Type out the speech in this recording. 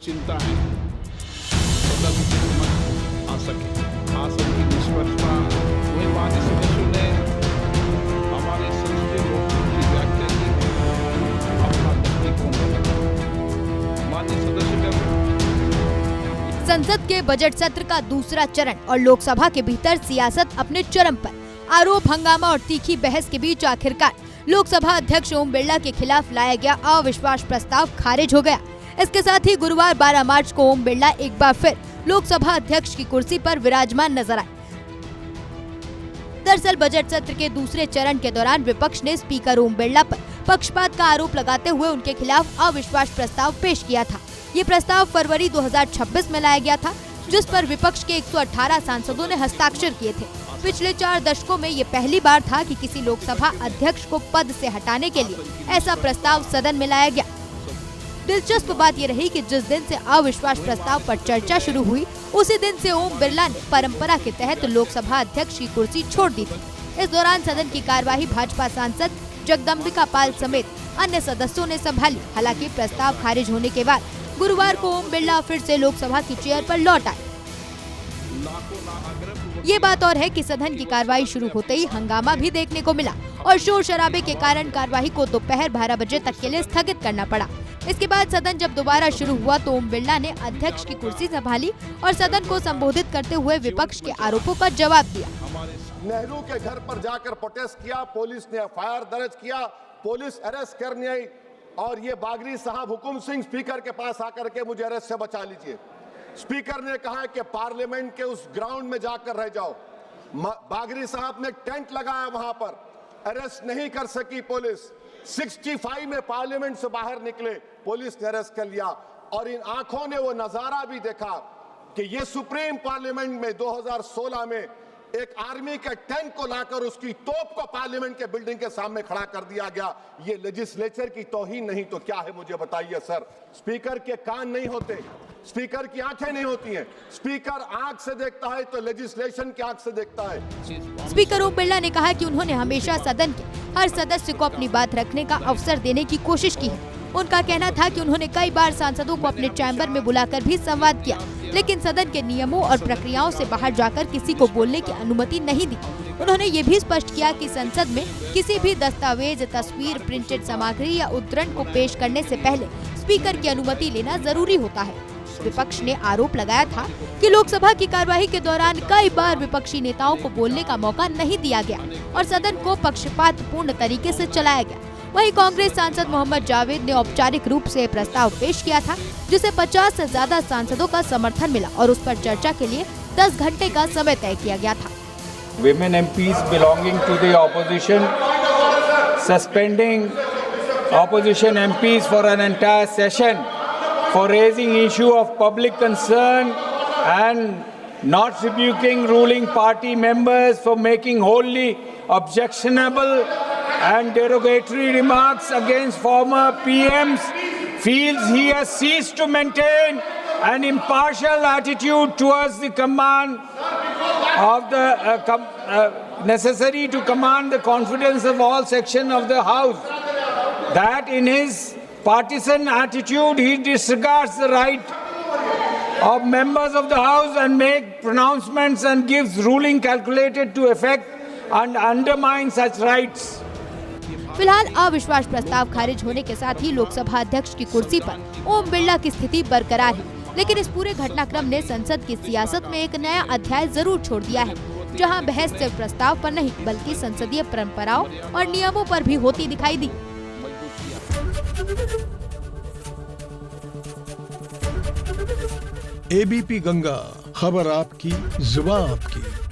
चिंता है सदन में आ सके। आसन की निष्पक्षता वही मान्य सदस्यों ने हमारे संसदीय लोकतंत्र की व्याख्या की अपना दृष्टिकोण रखा। मान्य सदस्य संसद के बजट सत्र का दूसरा चरण और लोकसभा के भीतर सियासत अपने चरम पर। आरोप, हंगामा और तीखी बहस के बीच आखिरकार लोकसभा अध्यक्ष ओम बिरला के खिलाफ लाया गया अविश्वास प्रस्ताव खारिज हो गया। इसके साथ ही गुरुवार 12 मार्च को ओम बिरला एक बार फिर लोकसभा अध्यक्ष की कुर्सी पर विराजमान नजर आए। दरअसल बजट सत्र के दूसरे चरण के दौरान विपक्ष ने स्पीकर ओम बिरला पर पक्षपात का आरोप लगाते हुए उनके खिलाफ अविश्वास प्रस्ताव पेश किया था। ये प्रस्ताव फरवरी 2026 में लाया गया था, जिस पर विपक्ष के 118 सांसदों ने हस्ताक्षर किए थे। पिछले 4 दशकों में ये पहली बार था कि किसी लोकसभा अध्यक्ष को पद से हटाने के लिए ऐसा प्रस्ताव सदन में लाया गया। दिलचस्प बात ये रही कि जिस दिन से अविश्वास प्रस्ताव पर चर्चा शुरू हुई, उसी दिन से ओम बिरला ने परंपरा के तहत लोकसभा अध्यक्ष की कुर्सी छोड़ दी थी। इस दौरान सदन की कार्यवाही भाजपा सांसद जगदम्बिका पाल समेत अन्य सदस्यों ने संभाली। हालांकि प्रस्ताव खारिज होने के बाद गुरुवार को ओम बिरला फिर से लोकसभा की चेयर पर लौट आए। ये बात और है कि सदन की कार्रवाई शुरू होते ही हंगामा भी देखने को मिला और शोर शराबे के कारण कार्यवाही को दोपहर 12 बजे तक के लिए स्थगित करना पड़ा। इसके बाद सदन जब दोबारा शुरू हुआ तो ओम बिरला ने अध्यक्ष की कुर्सी संभाली और सदन को संबोधित करते हुए विपक्ष के आरोपों का जवाब दिया। नेहरू के घर पर जाकर प्रोटेस्ट किया, पुलिस ने एफआईआर दर्ज किया, पुलिस अरेस्ट करने आई और ये बागरी साहब हुकुम सिंह स्पीकर के पास आकर के मुझे अरेस्ट से बचा लीजिए। स्पीकर ने कहा कि पार्लियामेंट के उस ग्राउंड में जाकर रह जाओ। बागरी साहब ने टेंट लगाया, वहां पर अरेस्ट नहीं कर सकी पुलिस। 65 में पार्लियामेंट से बाहर निकले, पुलिस ने अरेस्ट कर लिया और इन आंखों ने वो नजारा भी देखा कि ये सुप्रीम पार्लियामेंट में 2016 में एक आर्मी के टैंक को लाकर उसकी तोप को पार्लियामेंट के बिल्डिंग के सामने खड़ा कर दिया गया। ये लेजिस्लेचर की तौहीन नहीं तो क्या है, मुझे बताइए सर। स्पीकर के कान नहीं होते, स्पीकर की आंखें नहीं होती हैं। स्पीकर आंख से देखता है तो लेजिस्लेशन की आंख से देखता है। स्पीकर ओम बिरला ने कहा कि उन्होंने हमेशा सदन के हर सदस्य को अपनी बात रखने का अवसर देने की कोशिश की है। उनका कहना था कि उन्होंने कई बार सांसदों को अपने चैम्बर में बुलाकर भी संवाद किया, लेकिन सदन के नियमों और प्रक्रियाओं से बाहर जाकर किसी को बोलने की अनुमति नहीं दी। उन्होंने ये भी स्पष्ट किया कि संसद में किसी भी दस्तावेज, तस्वीर, प्रिंटेड सामग्री या उद्धरण को पेश करने से पहले स्पीकर की अनुमति लेना जरूरी होता है। विपक्ष ने आरोप लगाया था कि लोकसभा की कार्यवाही के दौरान कई बार विपक्षी नेताओं को बोलने का मौका नहीं दिया गया और सदन को पक्षपातपूर्ण तरीके से चलाया गया। वहीं कांग्रेस सांसद मोहम्मद जावेद ने औपचारिक रूप से प्रस्ताव पेश किया था, जिसे 50 से ज्यादा सांसदों का समर्थन मिला और उस पर चर्चा के लिए 10 घंटे का समय तय किया गया था। Women MPs belonging to the opposition suspending opposition MPs for an entire session for raising issue of public concern and not rebuking ruling party members for making wholly objectionable and derogatory remarks against former PMs, feels he has ceased to maintain an impartial attitude towards the command of the necessary to command the confidence of all sections of the House. That in his partisan attitude he disregards the right of members of the House and make pronouncements and gives ruling calculated to effect and undermine such rights. फिलहाल अविश्वास प्रस्ताव खारिज होने के साथ ही लोकसभा अध्यक्ष की कुर्सी पर ओम बिरला की स्थिति बरकरार है, लेकिन इस पूरे घटनाक्रम ने संसद की सियासत में एक नया अध्याय जरूर छोड़ दिया है, जहां बहस सिर्फ प्रस्ताव पर नहीं बल्कि संसदीय परंपराओं और नियमों पर भी होती दिखाई दी। एबीपी गंगा, खबर आपकी, जुबान आपकी।